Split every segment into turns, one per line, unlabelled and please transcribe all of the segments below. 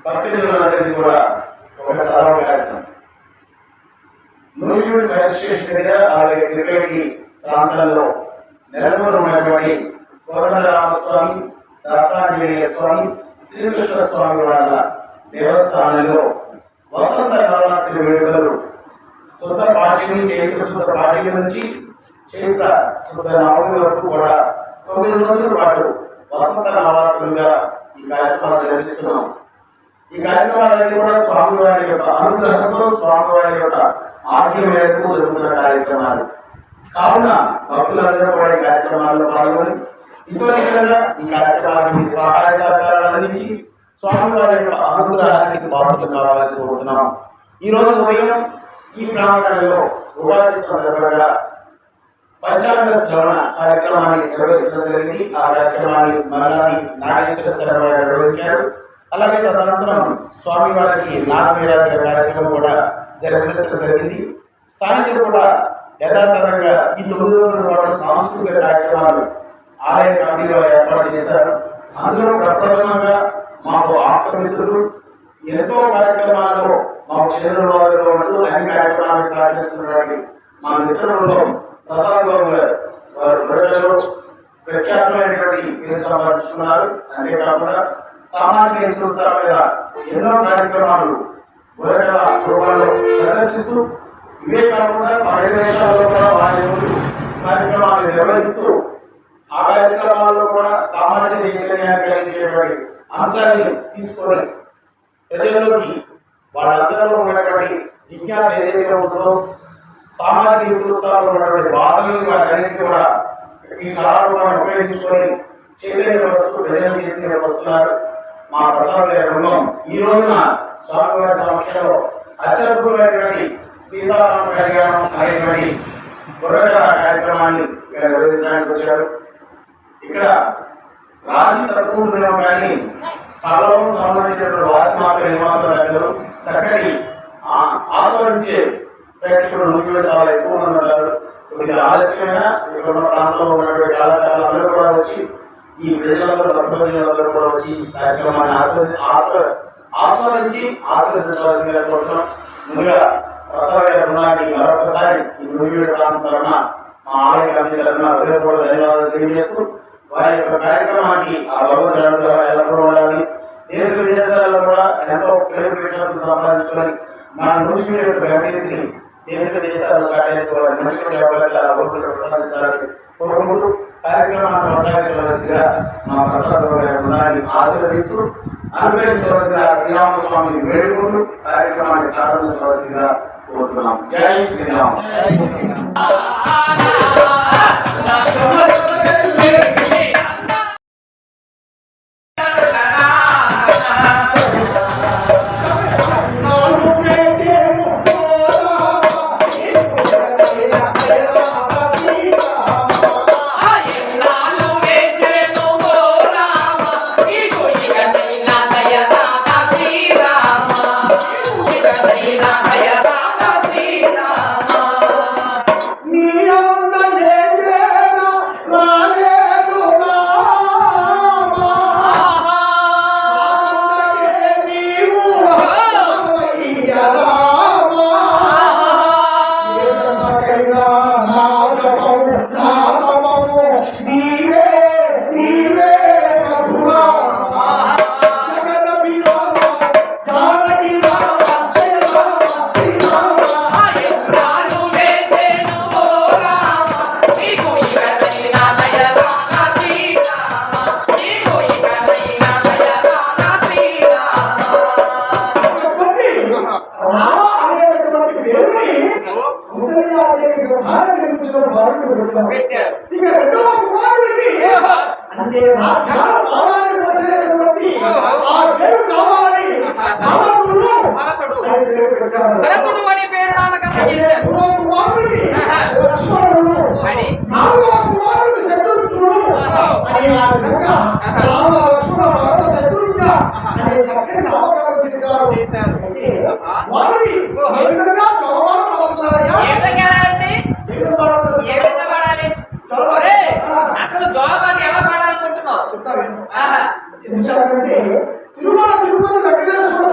భక్తులందరికీ కూడా ఒక సదావకాశం. నూజివీడు ఫైర్ స్టేషన్ దగ్గర అలాగే క్రికెట్ ప్రాంతాల్లో నెలకొండ ఉన్నటువంటి కోదండరామస్వామి, దాసాంజనేయ స్వామి, శ్రీకృష్ణ స్వామి వాళ్ళ దేవస్థానంలో వసంత నవరాత్రి వేడుకలు శుద్ధ పాఠ్యమి, చైత్ర శుద్ధ పాఠ్యమి నుంచి చైత్ర శుద్ధ నవమి వరకు కూడా 9 రోజుల పాటు వసంత నవరాత్రులుగా ఈ కార్యక్రమాలు జరిపిస్తున్నాం. ఈ కార్యక్రమాలన్నీ కూడా స్వామివారి యొక్క అనుగ్రహంతో, స్వామివారి యొక్క ఆజ్ఞ మేరకు జరుగుతున్న కార్యక్రమాలు కావున భక్తులందరూ కూడా ఈ కార్యక్రమాల్లో పాల్గొని ఇతరులుగా ఈ కార్యక్రమానికి సహాయ సహకారాలు అందించి స్వామివారి యొక్క అనుగ్రహానికి పాత్రలు కావాలని కోరుతున్నాం. ఈ రోజు ఉదయం ఈ ప్రాంగణంలో ఉగాది సందర్భంగా పంచాంగ శ్రవణ కార్యక్రమాన్ని నిర్వహించడం జరిగింది. ఆ కార్యక్రమాన్ని మరణాన్ని నాగేశ్వర శర్మ నిర్వహించారు. అలాగే తదనంతరం స్వామివారికి నాగవీరాజుల కార్యక్రమం కూడా జరిపించడం జరిగింది. సాయంత్రం కూడా యథాతథంగా ఈ 9 రోజుల పాటు సాంస్కృతిక కార్యక్రమాలు ఆలయ కమిటీ వారు ఏర్పాటు చేశారు. అందులో ప్రప్రథమంగా మాకు ఆప్తమిత్రులు ఎంతో కార్యక్రమాల్లో మాకు చెందిన వారిలో ఉంటూ అన్ని కార్యక్రమాలను సాధిస్తున్నటువంటి మా మిత్రులలో ప్రసాద్ బాబు గారు వారు ప్రఖ్యాతమైనటువంటి పేరు సంపాదించుకున్నారు. అంతేకాకుండా సామాజిక నేతృత్వాల మీద ఎన్నో కార్యక్రమాలు గురకల రూపంలో ప్రదర్శిస్తూ ఇవే కాకుండా పరివేశాలలో కూడా వారి కార్యక్రమాలు నిర్వహిస్తూ ఆ కార్యక్రమాల్లో కూడా సామాజిక చైతన్యాన్ని కలిగించేటువంటి అంశాన్ని తీసుకొని ప్రజల్లోకి వాళ్ళందరిలో ఉన్నటువంటి జిజ్ఞాస ఏదైతే ఉందో, సామాజిక నేతృత్వాల్లో ఉన్నటువంటి బాధలను వాటన్నింటినీ కూడా ఈ కళారూపాన్ని ఉపయోగించుకొని చైతన్యపరుస్తూ ప్రజలను చైతన్యపరుస్తున్నారు. మా ప్రసాద్ గారి బృందం ఈ రోజున స్వామివారి సమక్షంలో అత్యద్భుతమైనటువంటి సీతారామ కళ్యాణం అనేటువంటి బుర్రకథ కార్యక్రమాన్ని ఇక్కడ నిర్వహించడానికి వచ్చారు. ఇక్కడ రాసి తక్కువ కానీ కళలో సంబంధించినటువంటి వాసి మాత్రం ఏమాత్రం చక్కటి ఆస్వాదించే ప్రేక్షకులు నూజిలో చాలా ఎక్కువ మంది ఉంటారు. కొద్దిగా ఆలస్యమైన ఇక్కడ ఉన్న ప్రాంతంలో ఉన్నటువంటి కళాకారులందరూ కూడా వచ్చి ఈ ప్రజలందరూ భక్తులందరూ కూడా వచ్చి ఈ కార్యక్రమాన్ని ఆస్వాదించి ఆస్వాదించవలసిందిగా కోరుతున్నాం. ముందుగా ప్రసాద్ గారి బృందానికి మరొకసారి ఈ నూజివీడు ప్రాంతం తరఫున మా ఆలయ కమిటీ తరఫున హృదయపూర్వక ధన్యవాదాలు తెలియజేస్తూ వారి యొక్క కార్యక్రమానికి ఆ భగవంతుడు ఎల్లప్పుడూ ఉండాలని, దేశ విదేశాలలో కూడా ఎంతో పేరు పెట్టాలని సంపాదించుకొని మన నూజివీడు యొక్క అభివృద్ధిని దేశ విదేశాల్లో చాటేందుకు మంచి అవకాశాలు భగవంతుడు ప్రసాదించాలని కోరుకుంటూ కార్యక్రమాన్ని కొనసాగించవలసిందిగా మా ప్రసాద్ గారి బృందాన్ని ఆశీర్వదిస్తూ అనుగ్రహించవలసిందిగా శ్రీరామస్వామిని వేడుకుంటూ కార్యక్రమాన్ని ప్రారంభించవలసిందిగా కోరుతున్నాం. జై శ్రీరామ్.
ఇక రెండవ కుమారుడికి అంటే రాజ్యాలు కావాలని పోసేటటువంటి ఆ పేరు కావాలని భరతుడు అని పేరు నామకరణం చేశారు. మూడవ కుమారుడికి లక్ష్మణుడు, నాలుగవ కుమారుడికి శత్రుఘ్నుడు అని ఆ విధంగా రామ లక్ష్మణ భరత శత్రుఘ్న అనే చక్కని నామకరణం చేశారు. వారిని ఏ విధంగా చొరబాటు అవుతున్నారయ్యా?
అసలు జోలపాటి ఎలా పాడాలనుకుంటున్నావు?
చెప్తా. ఎందుకంటే తిరుమల తిరుపతి వెంకటేశ్వర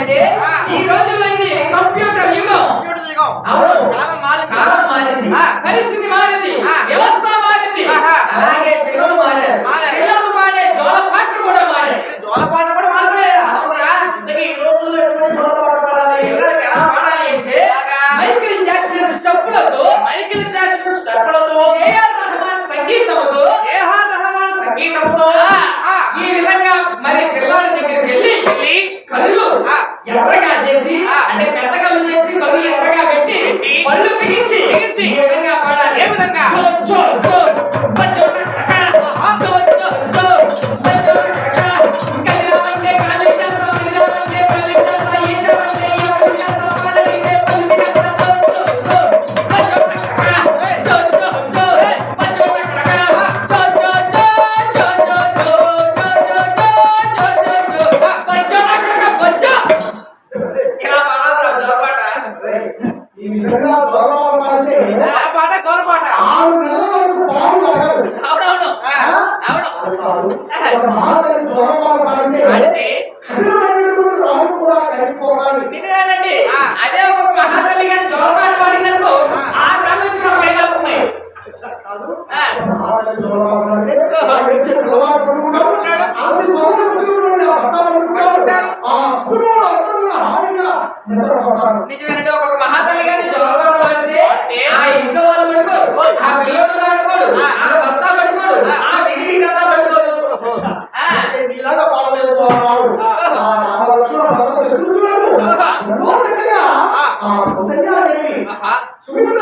అంటే ఈ రోజుల్లో ఇది కంప్యూటర్ యుగం. అవును, కాలం మారింది, పరిస్థితి మారింది, వ్యవస్థ మారింది, అలాగే పిల్లలు మారారు. పిల్లలు పాడే జోల పాటలు కూడా మారాయి. అవునా?
ఇంతకీ ఈ రోజుల్లో ఎటువంటి జోల పాట పాడాలి?
పిల్లలకి ఎలా పాడాలి అంటే మైకేల్ జాక్సన్ స్టెప్పులతో, ఏఆర్ రెహమాన్ సంగీతంతో, ఈ విధంగా మరి పిల్లల దగ్గరికి వెళ్ళి కళ్ళు ఎర్రగా చేసి, అంటే పెద్ద కళ్ళు చేసి కళ్ళు ఎర్రగా పెట్టి పళ్ళు బిగించి ఈ విధంగా పాడాలి. ఏ విధంగా? జో జో జో బజ్జో కక, జో జో జో బజ్జో కక, కదిలామంటే కాలి చేస్తా, కదిలామంటే కాలి చేస్తా, ఈ చేస్తే ఈ పళ్ళు చేస్తా, కాలితే పళ్ళు చేస్తా, జో జో బజ్జో కక, జో జో జో బజ్జో కక, జో జో జో జో జో జో ఇలా పాడాలి జోలపాట.
ఈ విధంగా దొరపాలంటే 6 నెలల వరకు పాలు తాగరు.
అవునవును అవును.
అంటే కఠినమైనటువంటి రాము కూడా కరిగిపోవాలి.
నిజమేనండి. అదే ఒక మహాతల్లి గారి జోలపాట పాడిందనుకో 6 నెలల నుంచి మన పైగా ఉన్నాయి. నిజమేనండి. ఒక్కొక్క మహాతల్లి గారిని జోలపాట పాడితే ఆ ఇంట్లో వాళ్ళు పడుకోరు, ఆ పిల్లడు పడుకోడు, ఆ భర్త పడుకోడు, ఆ విధి అంతా పడుకోరు.
ఇలాగా పాడలేదు రామలక్ష్మణ భరత శత్రుఘ్నులకు ఎంతో చక్కగా సంధ్యాదేవి సుమిత్ర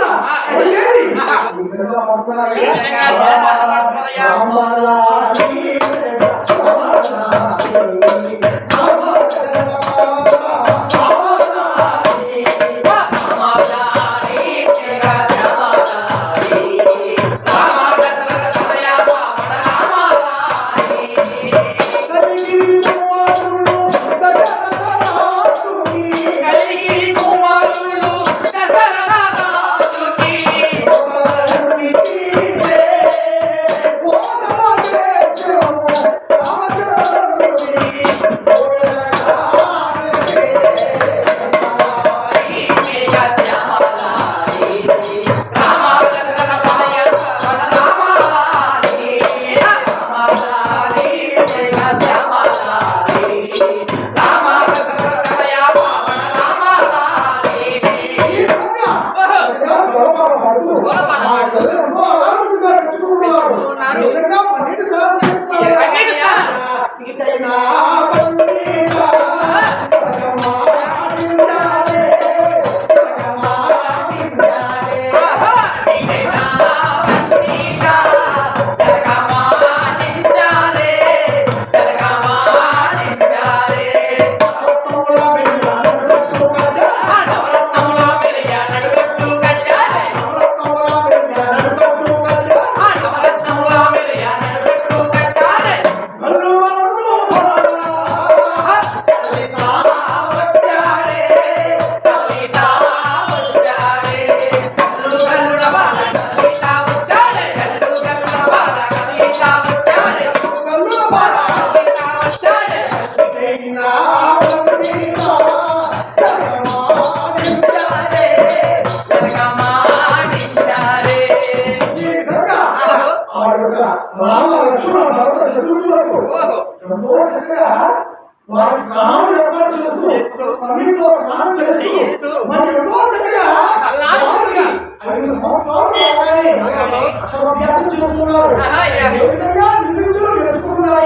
వారి స్నానం ఎక్కడ చేస్తూ పన్నీటిలో స్నానం చేస్తూ మరి ఎంతో చక్కగా 5 సంవత్సరాలు అక్షరాభ్యాసం చేస్తున్నారు. ఏ విధంగా నిజంగా నేర్చుకున్నారు.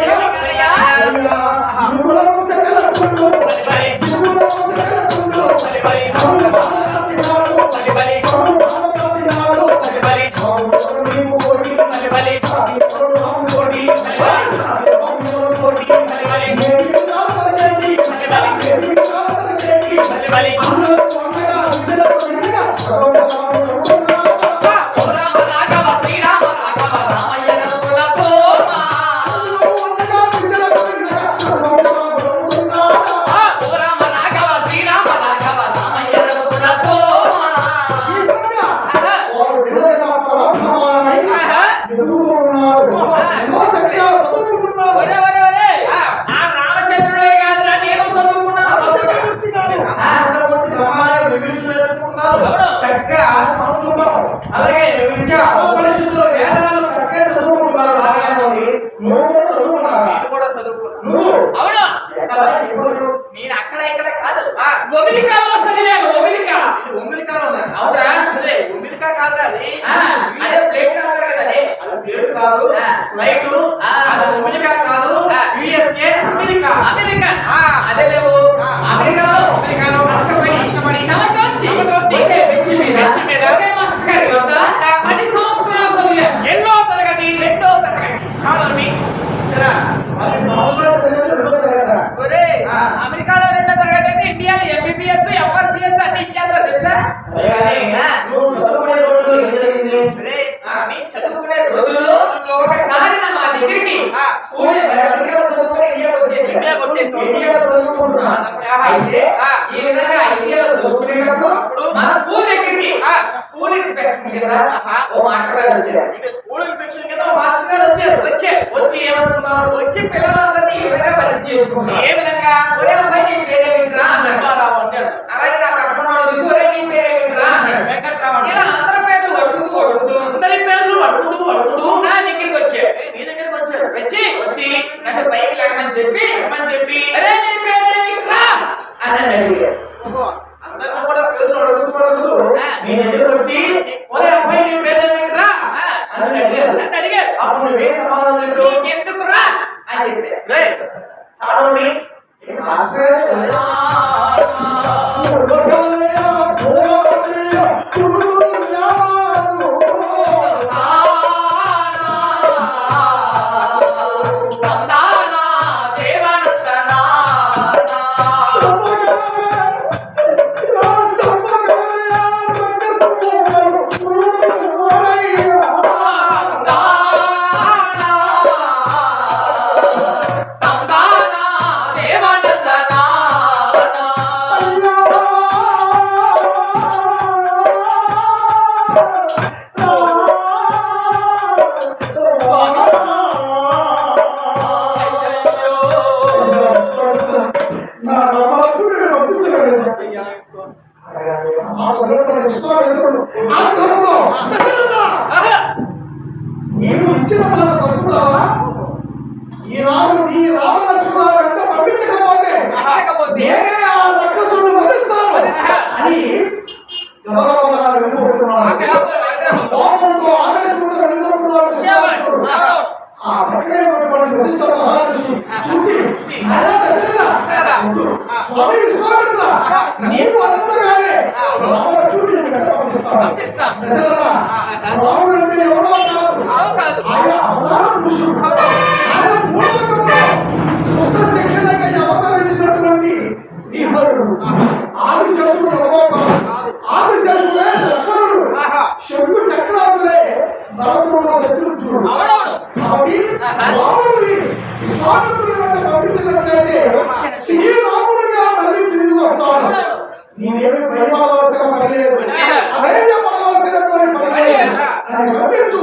శ్రీరామ రాఘవ రామయ్య విద్య ఉపనిషత్తులు వేదాలు చక్కగా చదువుకుంటున్నారు బాగా నువ్వు కూడా చదువుకున్నావా?
నేను కూడా చదువుకున్నాను.
నువ్వు
అవునా?
ఎక్కడ ఇప్పుడు
నేను అక్కడ ఇక్కడ కాదు, అమెరికాలో చదివాను.
అమెరికాలో ఉన్నా?
అవునా?
అదే అమెరికా కాదురా అది.
అదే ప్లేట్ అంటారు కదా, అదే
అది ప్లేట్ కాదు, ఫ్లైట్. అది అమెరికా కాదు, యుఎస్ఏ అమెరికా.
అమెరికా అదే లేవు. అమెరికాలో కష్టపడి చెమటొచ్చి ఒకే బెంచ్ మీద ఒకే మాస్టర్ గారి వద్ద 10 సంవత్సరాలు చదివాను.
ఎన్నో తరగతి?
రెండో తరగతి.
చాలని ఇలా 10 సంవత్సరాలు చదివితే
ఒరేయ్, అమెరికాలో రెండో తరగతి అయితే ఇండియాలో ఎంబీబీఎస్ FRCS అన్ని ఇచ్చేస్తారు తెలుసా?
నువ్వు చదువుకునే రోజుల్లో ఏం జరిగింది?
ఒరేయ్, నేను చదువుకునే రోజుల్లో ఒకసారి నా మా దగ్గరికి స్కూల్ అమెరికాలో చదువుకునే ఇండియాకి వచ్చేసి ఇండియాలో చదువుకుంటున్నా. అయితే ఈ విధంగా ఇండియాలో చదువుకునేటప్పుడు మన స్కూల్ దగ్గరికి స్కూల్ ఇన్స్పెక్షన్ కింద ఓ మాస్టర్ గారు వచ్చారు.
స్కూల్ ఇన్ఫెక్షన్ కింద మాస్టర్ గారు వచ్చి ఏమంటున్నారు?
వచ్చి పిల్లలందరినీ ఈ విధంగా పరిచయం చేసుకున్నారు.
ఏ విధంగా?
ఒరే అబ్బాయి నీ పేరేమిట్రా అన్నాడు.
వెంకట్రావు అంటాడు.
అలాగే నా పక్కన వాడు చూసి ఒరే నీ పేరేమిట్రా అన్నాడు.
వెంకట్రావు
ఇలా అందరి పేర్లు అడుగుతూ
అందరి పేర్లు అడుగుతూ
నా దగ్గరికి వచ్చాడు.
నీ దగ్గరికి వచ్చారు.
వచ్చి నన్ను పైకి లేకమని చెప్పి అరే నీ పేరేమిట్రా అని అడిగాడు.
అందరిని కూడా పేర్లు అడుగుతూ నీ దగ్గరికి వచ్చి ఒరే అబ్బాయి నీ పేరేమిట్రా అని అడిగారు. అప్పుడు నువ్వే సమాధానం చెప్పు.
నీకెందుకురా అని చెప్పాడు.
చదవండి. నీవు ఇచ్చిన మాట తప్పుతావా? ఈనాడు నీ రామలక్ష్మణ వెంట పంపించకపోతే నేనే ఆ రక్తచుండు వధిస్తాను అని గబగబగా వెళ్ళిపోతున్నాడు. కోపంతో ఆవేశంతో వెళ్ళిపోతున్నాడు. ఆ పక్కనే ఉన్నటువంటి వశిష్ఠ మహర్షి చూచి స్వామి విశ్వామిత్ర నీవు అన్నట్టుగానే రామలక్ష్మణుడిని వెంట పంపిస్తాను. రాముడు అంటే ఎవరో కాదు, ఆయన అవతార పురుషుడు. ఆయన పూర్వకంలో దుష్ట శిక్షణకై అవతరించినటువంటి శ్రీహరుడు. ఆదిశేషుడు ఎవరో కాదు, ఆదిశేషుడే లక్ష్మణుడు. శంకు చక్రాదులే భరతుడు శత్రుఘ్నుడు. కాబట్టి రాముడిని విశ్వామిత్రుడి వెంట పంపించినట్లయితే శ్రీరాముడిగా మళ్ళీ తిరిగి వస్తాడు. నీవేమి భయపడవలసిన పని లేదు, అధైర్యపడవలసినటువంటి పని లేదు అని పంపించు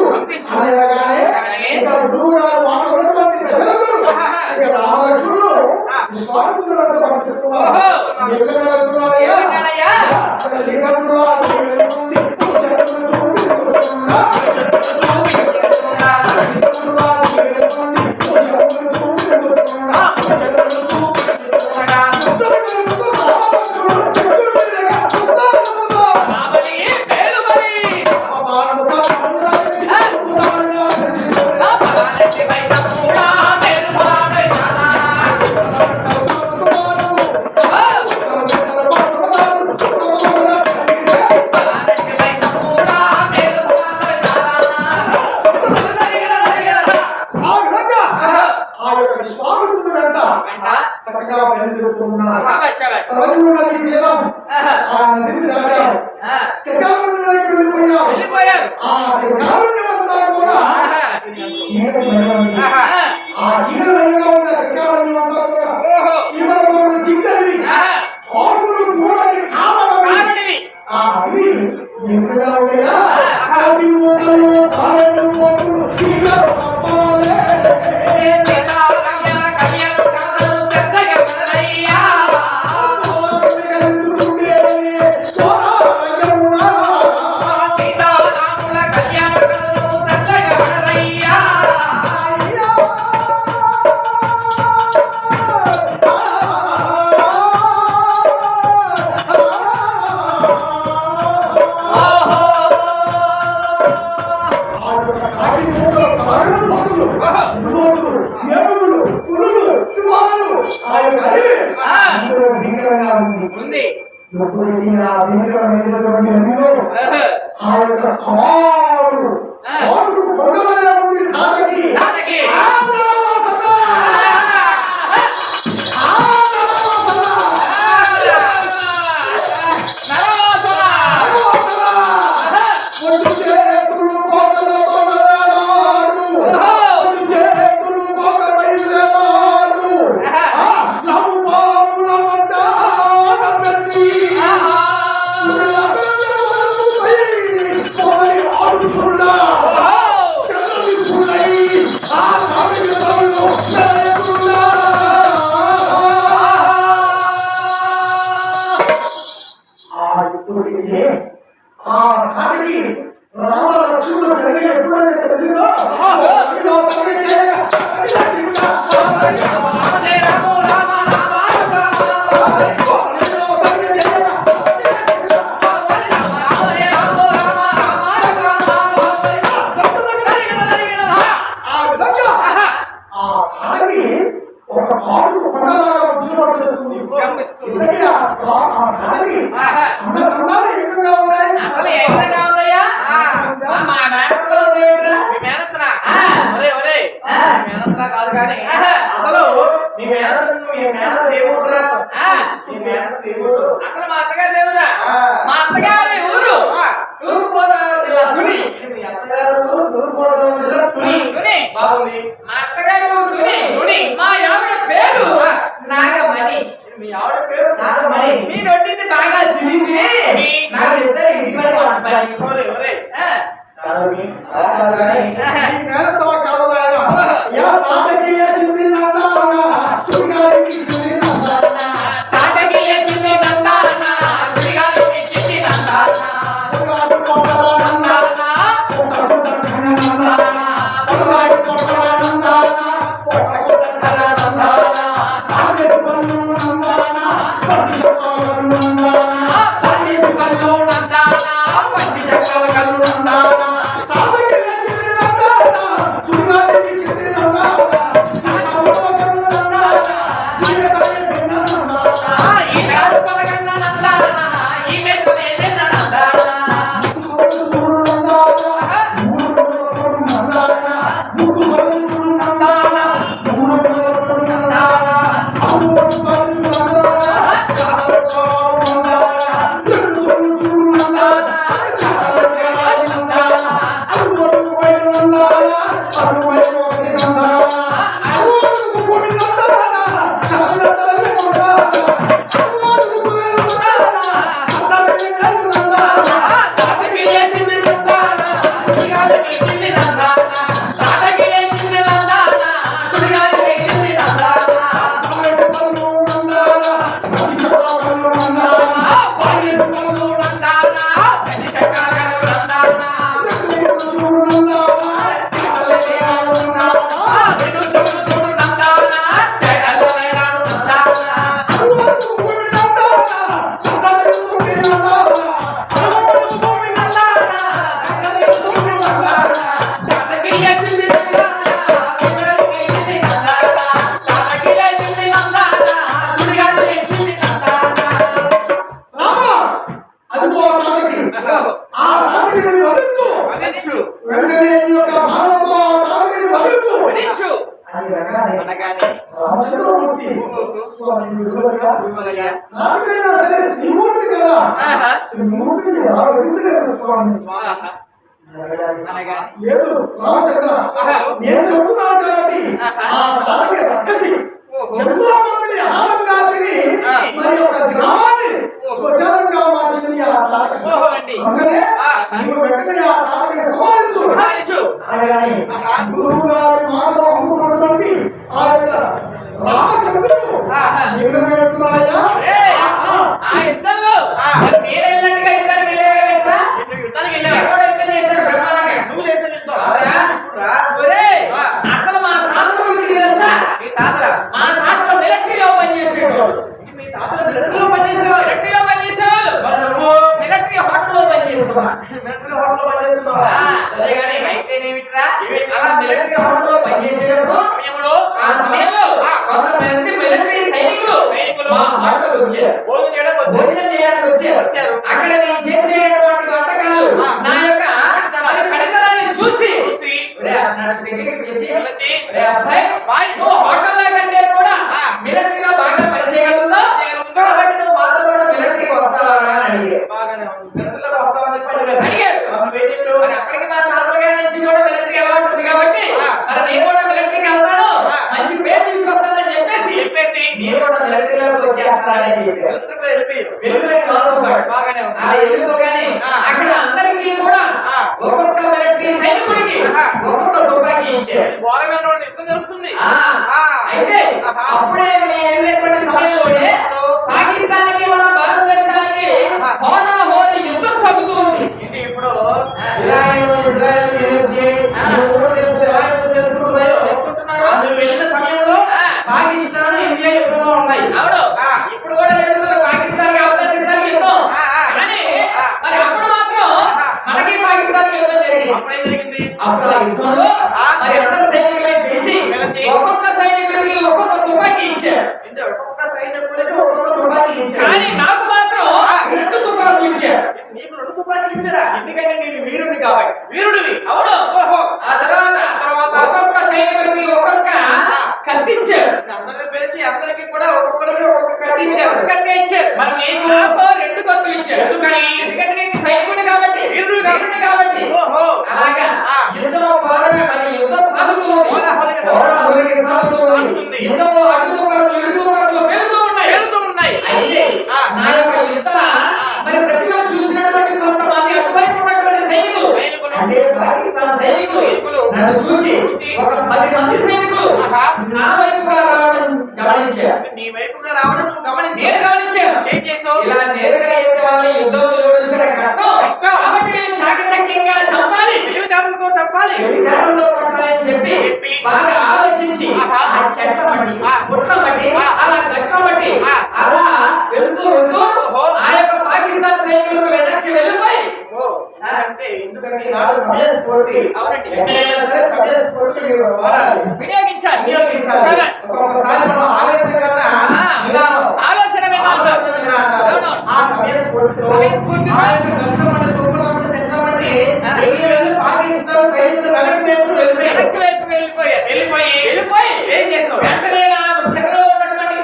అనగానే ఇక గురువు గారు మాట్లాడినటువంటి దశరథుడు ఇక రామలక్ష్మణులు విశ్వామిత్రుడు వెంట పంపిస్తున్నారు. చక్కగా బయలుదేరుతున్నారు. నది తీరం ఆ నదిని దాటారు. త్రికారుణ్యంలోకి వెళ్ళిపోయారు. ఆ త్రికారుణ్యం అంతా కూడా ఆ చీకటిగా ఉన్న త్రికారుణ్యం అంతా కూడా చీకటిలో ఉన్న చిక్కడివి ఆకులు కూడని కారణవి. ఆ అవి ఎక్కడగా ఉన్నాయా? అది మూటలు తాళెడు మూటలు చీకటి తప్పాలే.
సీతారాముల ఉంది.
ఎప్పుడైతే ఆ దీర్ఘమైనటువంటి నదిలో ఆ యొక్క కాడు కొండమైన ఉంది తాతకి రామ లక్ష్మణుడు జరిగే ఎప్పుడైతే తెలిసిందో
అసలు మా అత్తగారు దేవురా, మా అత్తగారి ఊరు తూర్పు గోదావరి జిల్లా తుని. మా అత్తగారి ఊరు తుని. మా ఆవిడ పేరు నాగమణి.
మీ ఆవిడ పేరు నాగమణి.
నేను వండింది బాగా తిని నాకు ఇద్దరు ఇంటి పని లేదు రామచంద్ర, నేను చెప్తున్నాను కాబట్టి ఆ తాతకి రక్కసి ఎంతో మందిని ఆహారంగా తిని మరి ఒక గ్రామాన్ని శ్మశానంగా మార్చింది ఆ తాతకి. అందుకనే నీవు వెంటనే ఆ తాతకి సమాలించు అనగానే గురువు గారి మాటలు అందుకున్నటువంటి ఆ యొక్క రామచంద్రుడు ఏ విధంగా వెళ్తున్నాడయ్యా? ఆ యుద్ధంలో నేను వెళ్ళినట్టుగా యుద్ధానికి వెళ్ళారా? యుద్ధానికి వెళ్ళారు. అసలు మా తాతలు తెలుసా? మా తాతలు మిలిటరీలో పనిచేసేవాడు. మీ తాతలు భోజనం చేయడానికి వచ్చారు. అక్కడ నేను చేసేటువంటి వంటకాలు నా యొక్క పడితనాన్ని చూసి నన్ను దగ్గరికి పిలిచి అబ్బాయి నువ్వు హోటల్లో కంటే కూడా మిలిటరీలో బాగా పనిచేయగలుగుతావు కాబట్టి నువ్వు మాతో కూడా మిలిటరీకి వస్తావా అని అడిగారు. మరి అప్పటికి మా తాతల గారి నుంచి కూడా మిలిటరీ అలవాటు ఉంది కాబట్టి మరి నేను కూడా మిలిటరీకి వెళ్తాను, మంచి పేరు తీసుకొస్తానని చెప్పేసి నేను కూడా మిలిటరీలోకి వచ్చేస్తానని వెళ్ళిపోగానే అక్కడ అందరికీ కూడా ఒక్కొక్క మిలిటరీ సైనికుడికి ఒక్కొక్క తుపాకీ ఇచ్చారు. అయితే అప్పుడే నేను వెళ్ళేటువంటి సమయంలోనే పాకిస్తాన్కి మన భారతదేశానికి హోరాహోరీ యుద్ధం సాగుతూ ఉంది.
ఇప్పుడు వెళ్ళిన సమయంలో పాకిస్తాన్ ఇండియా యుద్ధంలో ఉన్నాయి.
అవును, ఇప్పుడు కూడా జరుగుతున్న పాకిస్తాన్ ఆఫ్ఘనిస్తాన్ యుద్ధం. కానీ మరి అప్పుడు మాత్రం మనకి పాకిస్తాన్ యుద్ధం జరిగింది.
అప్పుడే జరిగింది.
అప్పుడు ఆ యుద్ధంలో మరి అందరు సైనికులను పిలిచి ఒక్కొక్క సైనికుడికి ఒక్కొక్క తుపాకీ ఇచ్చారు.
ఒక్కొక్క సైనికుడికి ఒక్కొక్క తుపాకీ ఇచ్చారు.
కానీ నాకు మాత్రం 2 తుపాకులు ఇచ్చారు.
నీకు 2 తుపాకీలు ఇచ్చారా?
ఎందుకంటే నేను వీరుడిని కాబట్టి.
వీరుడివి?
అవును. ఆ తర్వాత ఒక్కొక్క సైనికుడికి ఒక్కొక్క కత్తి ఇచ్చారు.
అందరిని పిలిచి అందరికి కూడా ఒక్కొక్కడికి ఒక్కొక్క కత్తి ఇచ్చారు.
ఒక కత్తి ఇచ్చారు.
మరి నీకు
నాకు 2 కత్తులు ఇచ్చారు. ఎందుకంటే నేను సైనికుడిని కాబట్టి, వీరుడిని కాబట్టి. అలాగా యుద్ధం పోరాటం మరి యుద్ధం సాగుతూ ఉంది. యుద్ధం అడ్డు తుపాకులు ఇడు తుపాకులు పేలుతూ ఉన్నాయి. అయితే నా యొక్క యుద్ధ మరి ప్రతిభ చూసినటువంటి కొంతమంది అటువైపు ఉన్నటువంటి సైనికులు అంటే పాకిస్తాన్ సైనికులు నన్ను చూసి ఒక 10 మంది సైనికులు నా వైపుగా రావడం గమనించారు.
నీ వైపుగా రావడం
నేను గమనించాను.
ఏం చేసావు?
ఇలా నేరుగా అయితే వాళ్ళని యుద్ధంలో ఓడించడం కష్టం కాబట్టి వీళ్ళని చాకచక్యంగా చంపాలి,
తెలివితేటలతో చెప్పాలి,
తెలివితేటలతో కొట్టాలని చెప్పి బాగా ఆలోచించి ఆ చెట్ల బట్టి పుట్ల బట్టి అలా గట్ల బట్టి అలా వెళ్తూ ఆ యొక్క పాకిస్తాన్ సైనికులకు వెనక్కి వెళ్ళిపోయి
అంటే ఎందుకంటే నాడు సమయస్ఫూర్తి ఎక్కడైనా సరే సమయస్ఫూర్తి మీరు వాడాలి,
వినియోగించాలి.
ఒక్కొక్కసారి మనం ఆవేశం కన్నా నిదానం
ఆలోచన
ఆ సమయస్ఫూర్తితో వెళ్ళి పాకిస్తాన్ సైనికులు వెనక్కి వైపు వెళ్ళిపోయి ఏం చేస్తావు?
వెంటనే నా చెరలో ఉన్నటువంటి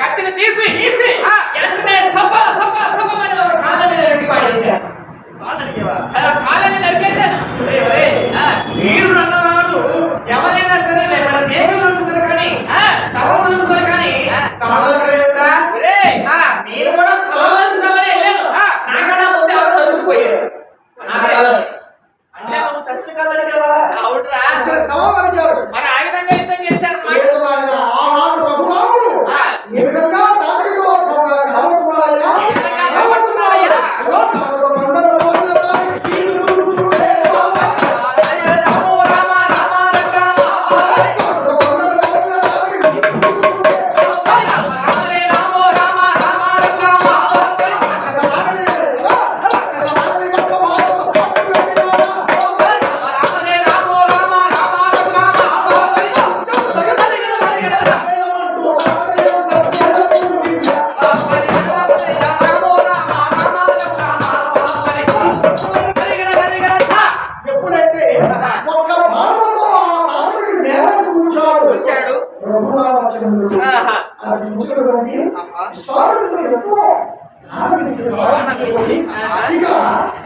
కత్తిని తీసి వెంటనే సబ్బమని ఒక కాళ్ళని నరికి పాడేశాను. కాళ్ళని నరికేశాను.
వీరుడు అన్నవాడు ఎవరైనా సరే దేవుళ్ళు నమ్ముతారు కానీ తల నమ్ముతారు కానీ
నేను కూడా తలవంతురామని వెళ్ళాను. నాకన్నా ముందు ఎవరు నరుకుపోయారు.
అంటే నువ్వు చచ్చిన కాళ్ళకి కదా
మరి ఆ విధంగా యుద్ధం చేశారు.
ఏ విధంగా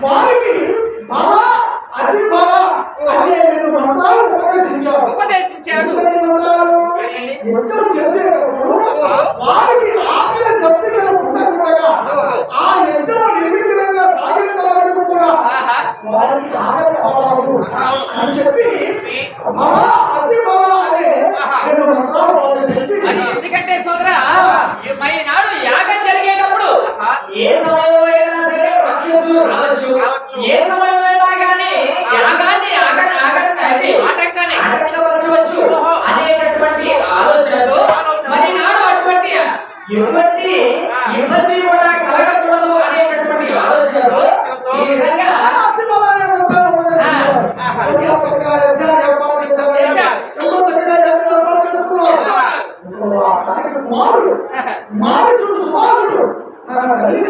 వారికి బల అతి బల అనే 2 మంత్రాలు
ఉపదేశించాడు.
యుద్ధం చేసేటప్పుడు వారికి ఆకలి దప్పికలు ఉండకుండా ఆ యుద్ధం నిర్విఘ్నంగా సాగేంత వరకు కూడా వారికి ఆకలి అవ్వదు అని చెప్పి బల అతి బల అనే 2 మంత్రాలు ఉపదేశించి
ఎందుకంటే సోదరా మరి నాడు యాగం జరిగేటప్పుడు ఏ సమయంలో అయినా సరే రాక్షసులు రావచ్చు, ఏ సమయంలో అయినా కానీ యాగాన్ని ఆటంకపరచవచ్చు అనేటటువంటి ఆలోచనతో మరి నాడు అటువంటి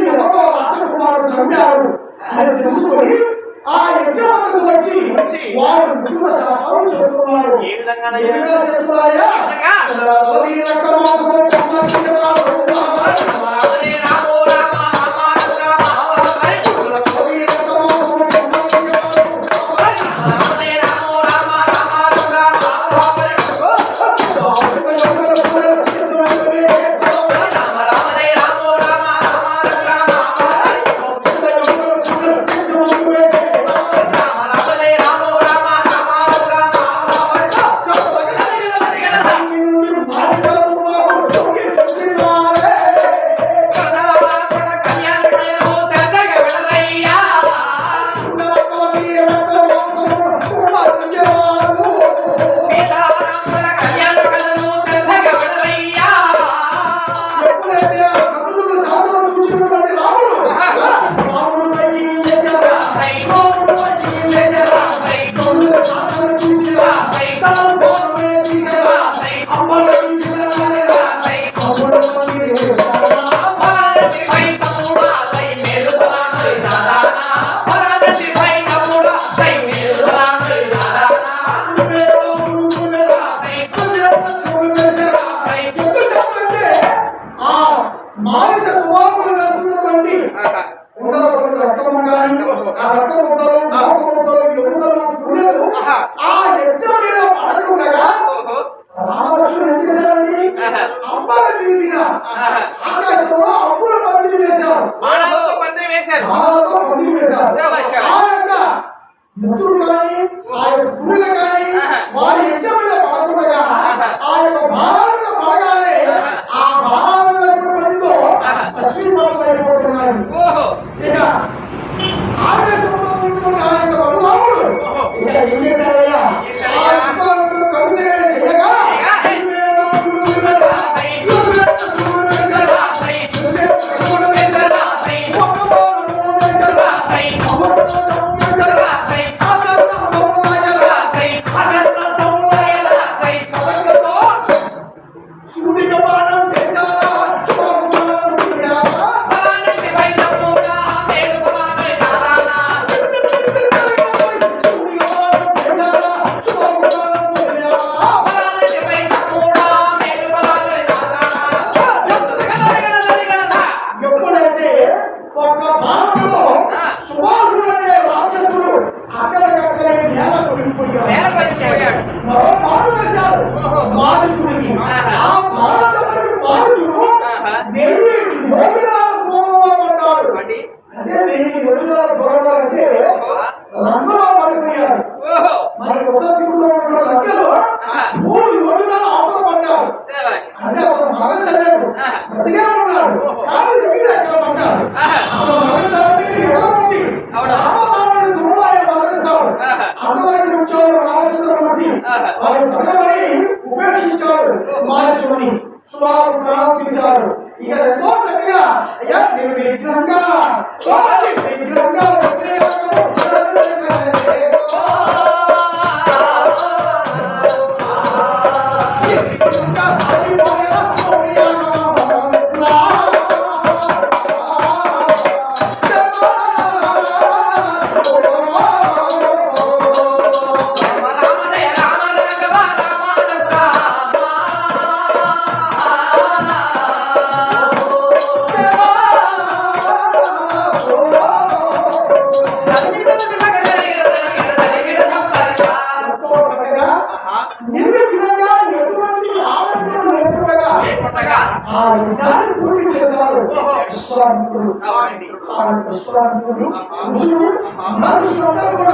భరతుడిని ఎవరో రాజకుమారుడు చంపారు అని తెలుసుకొని ఆ యజ్ఞమందుకు వచ్చి వారు మృతుల శాస్త్రం చెబుతున్నారు.
ఏ విధంగా
చెబుతున్నాయా? ఆకాశంలో అప్పుల పందిరి వేశారు. మిత్రులు కానీ ఆ యొక్క గురువులు కానీ వారి యజ్ఞం మీద పడకుండా ఆ యొక్క భావాల మీద పడగానే ఆ భావాల మీద ఎప్పుడు పడిందో అశ్విని అయిపోతున్నాయి. ఇక ఆవేశంతో ఉన్నటువంటి ఆ యొక్క బలరాముడు ఇక ఏం చేశారయ్యా? ఆ శివాలయంలో కలిసి చేయగా ఉపేక్షించాడు. మానవుని సువారు ప్రాణం తీశారు. ఇక ఎంతో చక్కగా అయ్యా నేను విగ్రహంగా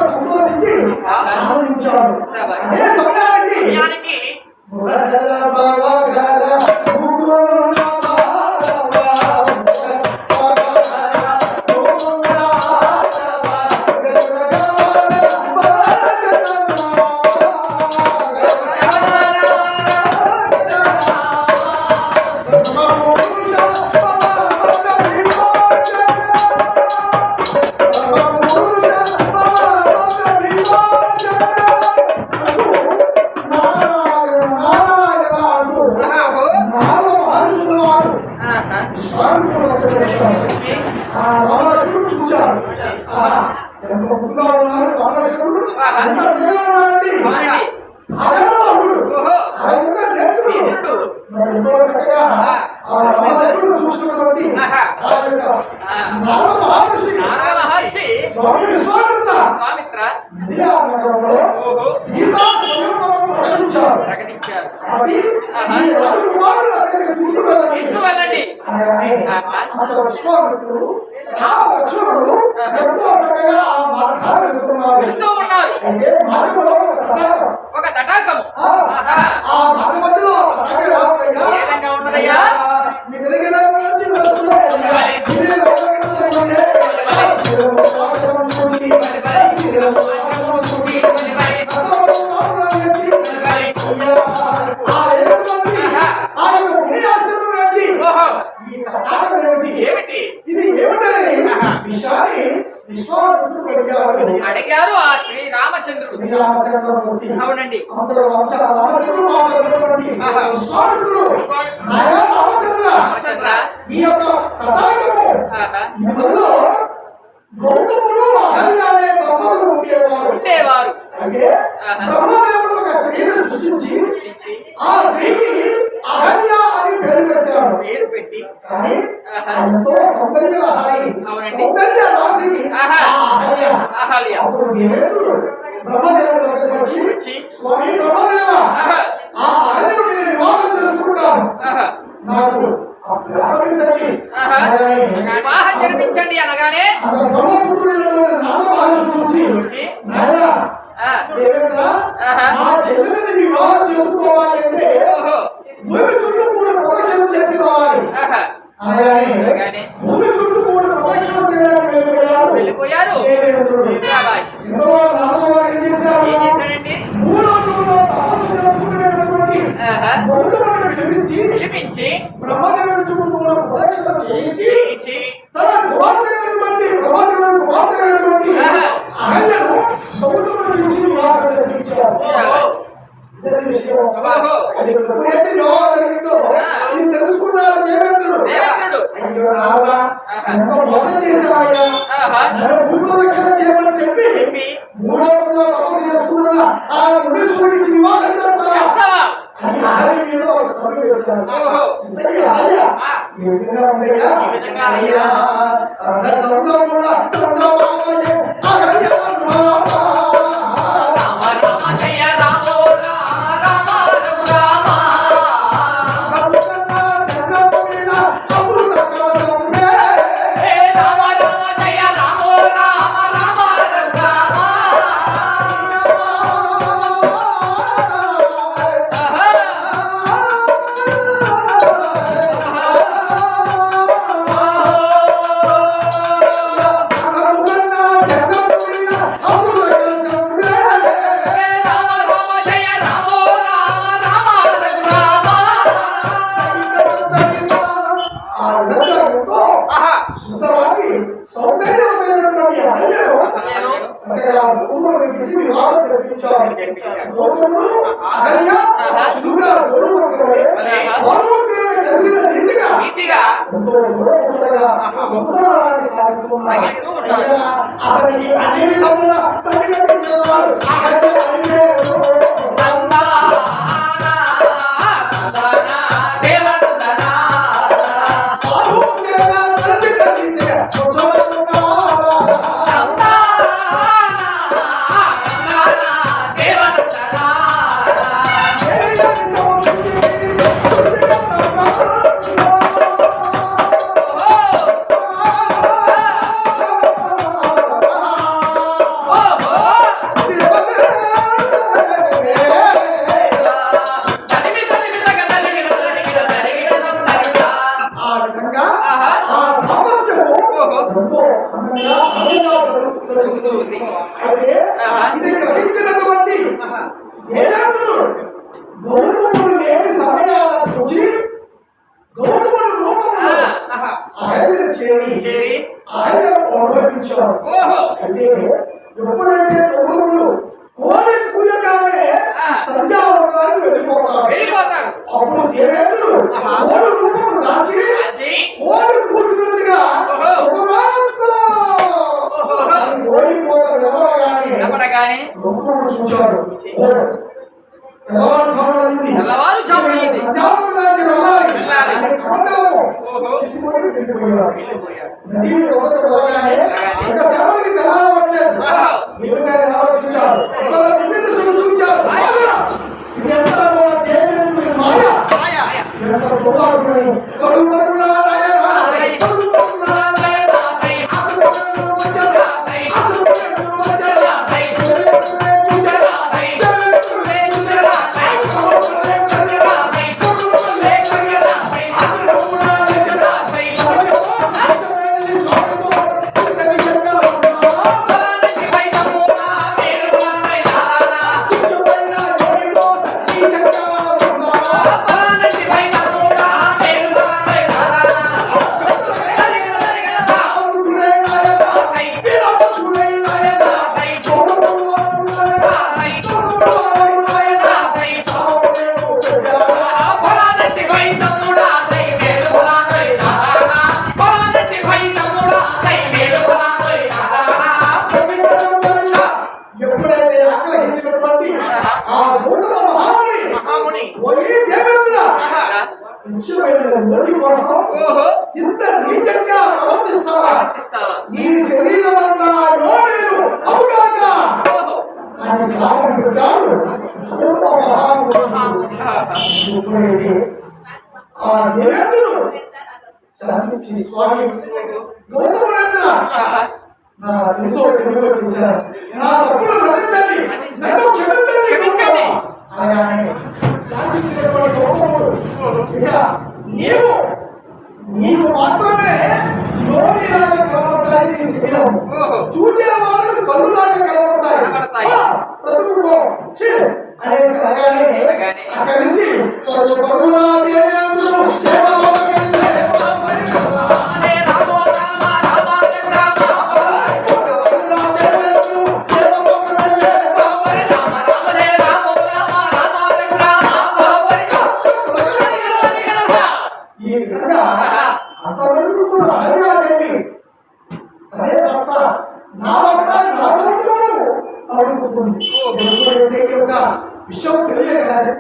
సంతోషించి ఆనందించాడు. అదే సమయానికి మహర్షులు ఆ రామలక్ష్మణుడు చూచాడు. ఎంత ముద్దుగా ఉన్నారు రామలక్ష్మణుడు, అంత అందంగా ఉన్నారండి. అడగడు నేత్రుడు మరి ఎంతో చక్కగా ఆ రామలక్ష్మణుడు చూసుకున్నటువంటి నారద మహర్షి స్వామి విశ్వామిత్ర ఇలా నగరంలో సీతా స్వయంవరం ప్రకటించారు. కాబట్టి ఈ రాజకుమారుడు అక్కడికి తీసుకువెళ్ళండి అనగానే అంత విశ్వామిత్రుడు రామలక్ష్మణుడు ఎంతో చక్కగా ఆ మార్గాన్ని వెళుతూ ఉన్నారు. అంటే మార్గంలో ఒక తటాకం, ఆ మార్గ మధ్యలో ఏ విధంగా ఉన్నదయ్యా? మీ తెలిగిన ఏమిటి ఇది ఏమిటని విషయాన్ని విశ్వామిత్రుడు అడిగారు. ఆ శ్రీ రామచంద్రుడు. అవునండి. ఈ యొక్క తటాకము గౌతముడు అహల్యాలే దంపతులు ఉండేవారు. అంటే బ్రహ్మదేవుడు ఒక స్త్రీని సృష్టించి ఆ స్త్రీకి అహల్య అని పేరు పెట్టి కానీ ఎంతో సౌందర్యలహరి సౌందర్య రాశి అహల్య. అప్పుడు దేవేంద్రుడు బ్రహ్మదేవుడు వద్దకు వచ్చి స్వామి బ్రహ్మదేవ, ఆ అహల్యను నేను వివాహం చేసుకుంటాను, నాకు వివాహం జరిపించండి అనగానే చెల్లెని వివాహం చేసుకోవాలి అంటే భూమి చుట్టూ కూడా ప్రదక్షిణ చేసి రావాలి అనగానే భూమి చుట్టూ కూడా ప్రదక్షిణ చేయడానికి వెళ్ళిపోయారు. ఇందులో నాన్నవారు ఏం చేశారండి? మూడోలో తపస్సు చేసుకునేటటువంటి పిలిపించి బ్రహ్మదేవుడి చుట్టూ కూడా ప్రదక్షిణ చేయించి తన కుమార్తెటువంటి బ్రహ్మదేవుడి కుమార్తెటువంటి అహల్యను గౌతముడు ఇచ్చి వివాహం జరిపించారు. ఇదే విషయం. అది ఎప్పుడైతే వివాహం జరిగిందో ఇది తెలుసుకున్నారు దేవేంద్రుడు. అయ్యో నారదా, ఎంత మోసం చేశావయ్యా, నన్ను భూప్రదక్షిణ చేయమని చెప్పి మూడోలో తపస్సు చేసుకున్న ఆ మునీశ్వరుడికి వివాహం చేస్తావా అని అహల్య మీద ఒక కన్ను వేశారు. ఇంతకీ అహల్య ఏ విధంగా ఉందయ్యా? అయ్యా అంత చంద్రముల చంద్రబాబు అహల్య సౌందర్యమైనటువంటి అహల్యను వివాహం జరిపించారు. గౌతముడు అహల్య చిలుక గోరువంకలే కలిసిన రీతిగా సంసారాన్ని సాగిస్తున్నారు. అతనికి అన్ని విధముల ప్రతిఘటించేవారు ఇది గ్రహించినటువంటి దేవేంద్రుడు గౌతముడు లేని సమయాల నుంచి గౌతముడు రూపంలో అహల్యను చేరి అహల్యను అనుభవించాడు. అంటే ఎప్పుడైతే గౌతముడు కోరి పూయగానే సంధ్యావంతానికి వెళ్ళిపోతాడు. అప్పుడు దేవేంద్రుడు కోడి రూపము దాచి కోడి పూసినట్టుగా
తెల్లవారుజామునైంది. వెళ్ళాలి. ఓహో. వెళ్ళిపోయాడు.
ఆలోచించాడు చూచాడు ఇది ఎంత మాయ ఎప్పుడైతే ఆగ్రహించినటువంటి ఆ నూతన మహాముని ఇంత నీచంగా ప్రవర్తిస్తావా? నీ శరీరం అంతా యోనేలు అవుగాక అని శాపం పెట్టాడు నూతన మహాముని. ఆ దేవేంద్రుడు శాంతించి స్వామి గౌతముడేంద్ర నా తెలుసో తెలుగు చూశాను, నా తప్పులు మన్నించండి, నన్ను క్షమించండి అనగానే శాంతించినటువంటి గౌతముడు ఇక నీకు మాత్రమే యోనిలాగా కనబడతాయి నీ శరీరం, చూచే వాళ్ళకు కళ్ళులాగా కనబడతాయి బ్రతుకుకో అనేసి అనగానే అక్కడి నుంచి ఈ విధంగా అంతవరకు కూడా హరియాదేవి అదే భర్త నా భర్త నా భర్తను అడుగుతుంది. ఎప్పుడైతే ఈ యొక్క విషయం తెలియగానే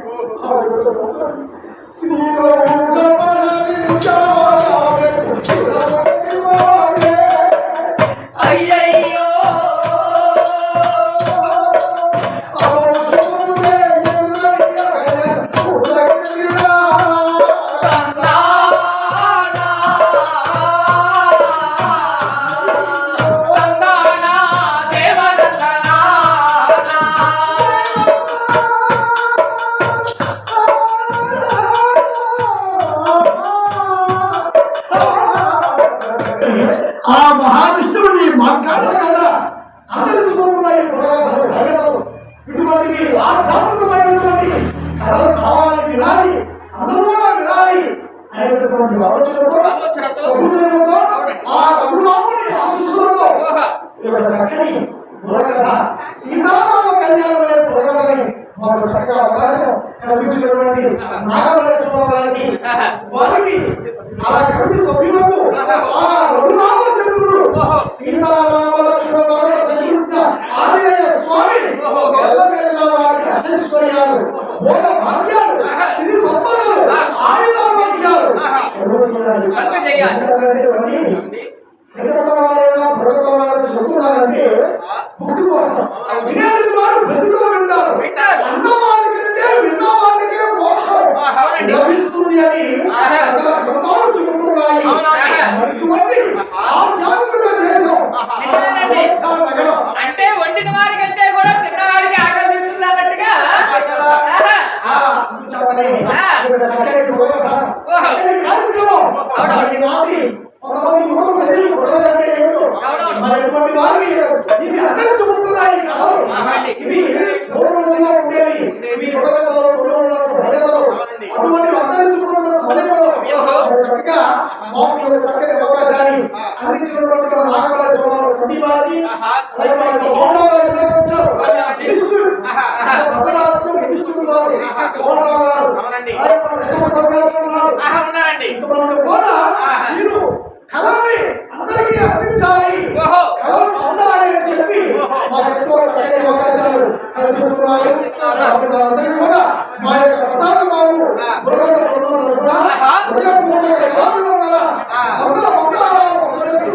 అయ్యయ్యో
ఆ మహావిష్ణువుని మాట్లాడారు కదా, అంతరించిపోతున్నాయి పురాణాలు ఇటువంటివి ఆధ్యాత్మికమైనటువంటి కథలు కావాలి, వినాలి, అందరూ కూడా వినాలి అనేటటువంటి ఆలోచనతో సహృదయంతో ఆ రఘురాముని ఆశీస్సులతో చక్కని పురకథ సీతారామ కళ్యాణం అనే పురకథని మాకు చక్కగా అవకాశం కల్పించినటువంటి నాగమల్లేశ్వరరావు గారికి, వారికి అలా కమిటీ సభ్యులకు ఆ రఘురామచంద్రుడు సీతారామ లక్ష్మణ భరత శత్రుఘ్న ఆంజనేయ స్వామి ఎల్లవేళలా వారికి అష్టైశ్వర్యాలు, భోగ భాగ్యాలు, సిరి సంపదలు, ఆయురారోగ్యాలు చెబుతున్నారంటే భక్తి కోసం వినేది వారు భక్తితో వింటారు. అన్నవారి కంటే విన్నవారికే మోక్షం లభిస్తుంది అని గ్రంథాలు చెబుతున్నాయి. అటువంటి ఆధ్యాత్మిక దేశం నగరం
అంటే వండిన వారి కంటే కూడా తిన్నవాడికి ఆకలి తీరుతుంది అన్నట్టుగా
చక్కని కార్యక్రమం ఈనాటి కొంతమంది ముఖం తెలియని పురోగతి ఏమిటో మరటువంటి వారికి ఇవి అంతరించిపోతున్నాయి కథలు. ఇవి పూర్వంగా ఉండేవి, ఇవి పురోగతలో అటువంటి అంతరించిపోతున్న సమయంలో చక్కగా మాకు చక్కని అవకాశాన్ని అందించినటువంటి మన నాగమల్లేశ్వరరావు కమిటీ వారికి మీరు కళని అందరికీ అందించాలి, కళలు పంచాలి అని చెప్పి మాకు ఎంతో చక్కని అవకాశాలు కనిపిస్తున్నారు. కాబట్టి వారందరికీ కూడా మా యొక్క ప్రసాద బాబు బృహద బృందం తరపున హృదయపూర్వక కళాభివందన వందల వందనాలు అందజేస్తూ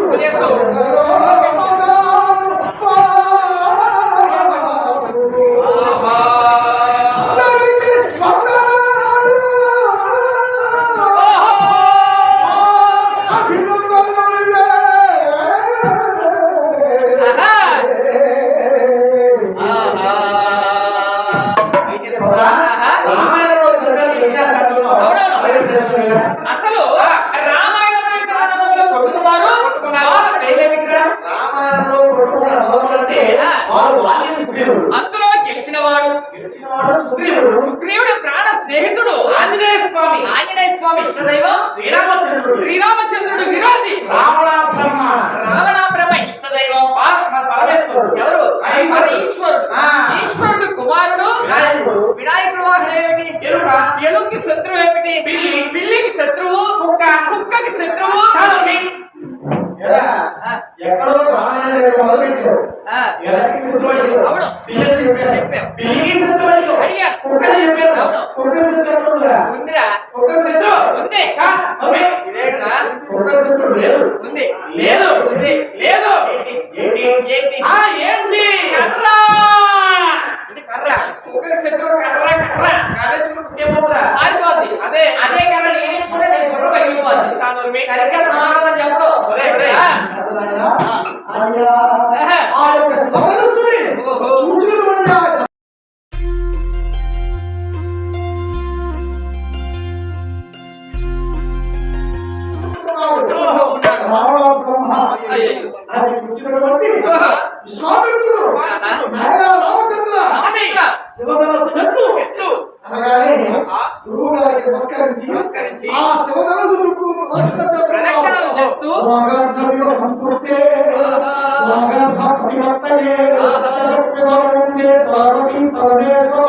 అసలు రామాయణం యొక్క రణంలో కొట్టుకున్నారు. వాళ్ళ పేరేమిటిరా? అందులో గెలిచిన వాడు సుగ్రీవుడు ప్రాణ స్నేహితుడు ఆంజనేయ స్వామి ఇష్టదైవం శ్రీరామచంద్రుడు విరోధి రావణ బ్రహ్మ ఇష్టదైవం ఎవరు? ఈశ్వరుడు కుమారుడు వినాయకుడు. వాహనం ఏమిటి? ఎలుక్కి శత్రువు ఏమిటి? పిల్లికి శత్రువు, కుక్కకి శత్రువు.
ఎక్కడో రామాయణ దగ్గర మొదలుపెట్టారు. ఎలక్కి శత్రువు
అవును.
పిల్లికి శత్రువు
అడిగారు.
కుక్కని చెప్పారు.
అవును.
కుక్క శత్రువు
ఉందిరా?
కుక్క శత్రువు
ఉంది. ఇదేంట్రా?
కుక్క శత్రువు లేదు.
ఉంది.
లేదు.
ఉంది.
లేదు.
ఏంటి?
ఏంటి?
కర్ర. కుక్కకి శత్రువు కర్ర. ఆడిపోద్ది. అదే కర్ర నేనేసుకుంటే నేను బుర్ర పగిలిపోద్ది. సరిగ్గా సమాధానం చెప్పడు.
ఆ యొక్క శివధనుస్సుని చూచినటువంటి ఆ రావణ బ్రహ్మ అది చూచినటువంటి విశ్వామిత్రుడు నాయనా రామచంద్ర శివధనస్సు ఎత్తు అనగానే గురువు గారికి నమస్కరించి ఆ శివధనస్సు చుట్టూ
ప్రదక్షిణలు చేస్తూ
వాగార్థమివ సంపూర్తే వాగార్థ ప్రతివర్తయే జగత్ప్రదానందే పార్వతీ పరమేశ్వర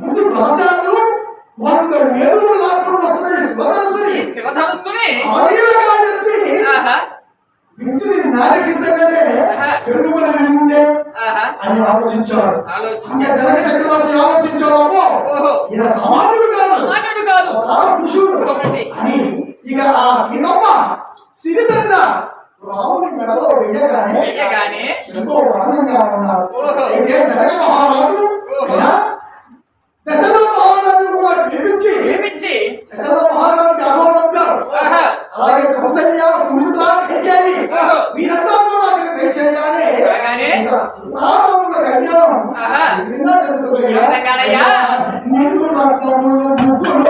ముందు ప్రసాదాలు 100 ఏళ్ళు లాక్కుని వస్తున్నాయి
శివధనుస్సుని
అయ్యగా చెప్పి ఇంటిని నారకించగానే ఎందుకు వినిందే అని ఆలోచించాడు. జనక చక్రవర్తి ఆలోచించాడు, ఈయన సామాన్యుడు కాదు పురుషుడు అని. ఇక ఆ సీతమ్మ సిరిదండ రాముని మెడలో వెయ్యగానే ఎంతో ఆనందంగా ఉన్నారు. అయితే జనక మహారాజు దశరథ మహారాజు కూడా పిలిపించి దశరథ మహారాజుకి ఆహ్వానించారు. అలాగే కౌసల్య, సుమిత్ర, కైకేయి వీరంతా కూడా అక్కడ దయచేయగానే సీతారాముల కళ్యాణం ఈ విధంగా జరుగుతుంది. నిన్ను రక్తములు ముగ్గులు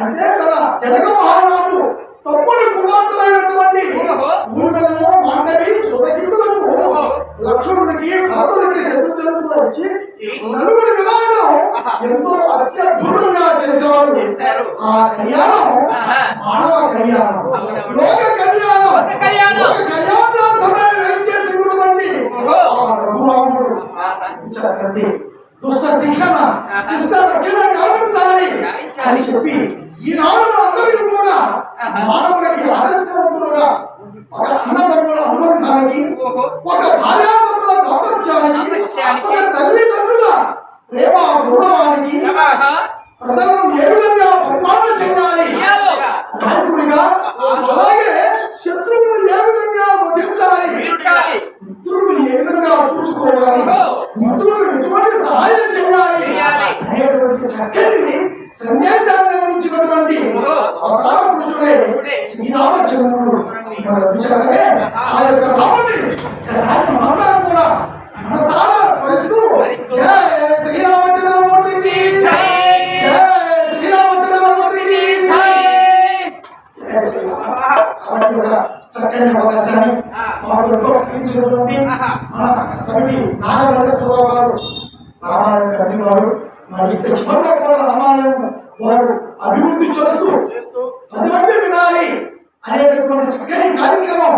అంటే జనక మహారాజు తమ్ముడి కుమార్తెలైనటువంటి ఊర్మిళను, మాండవి, సుతకీర్తులకు, లక్ష్మణుడికి, భరతుడికి, శత్రుఘ్నులకు వచ్చి నలుగురి వివాహం ఎంతో అత్యద్భుతంగా చేశారు. ఆ కళ్యాణం మానవ కళ్యాణం, లోక కళ్యాణార్థమే వేచేసినటువంటి రఘురాముడు దుష్ట శిక్షణ, శిష్ట రక్షణ గావించాలి అని చెప్పి ఈనాడు అందరికీ కూడా మానవుడికి ఆదర్శవంతులుగా ఒక అన్నదమ్ముల అనుబంధానికి, ఒక భార్యాభర్తల దాంపత్యానికి, ఒక తల్లిదండ్రుల ప్రేమ గౌరవానికి ప్రజలను ఏ విధంగా పరిపాలన చేయాలి నాయకుడిగా, అలాగే శత్రువులను ఏ విధంగా వధించాలి, మిత్రులను ఏ విధంగా చూసుకోవాలి, మిత్రులకు ఎటువంటి సహాయం చేయాలి అనేటువంటి చక్కని సందేశాన్ని అందించినటువంటి అవతార పురుషుడే శ్రీరామచంద్రుడు. ఆ యొక్క రాముని మాట్లాడు కూడా మనసారా స్మరిస్తూ శ్రీరామచంద్రమూర్తికి చక్కని అవకాశాన్ని మాకు నాగరాజేశ్వరరావు గారు రామాలయం కట్టినవారు మరి ఇంత చివరిలో కూడా రామాలయం వారు అభివృద్ధి చేస్తూ 10 మంది వినాలి అనేటటువంటి చక్కని కార్యక్రమం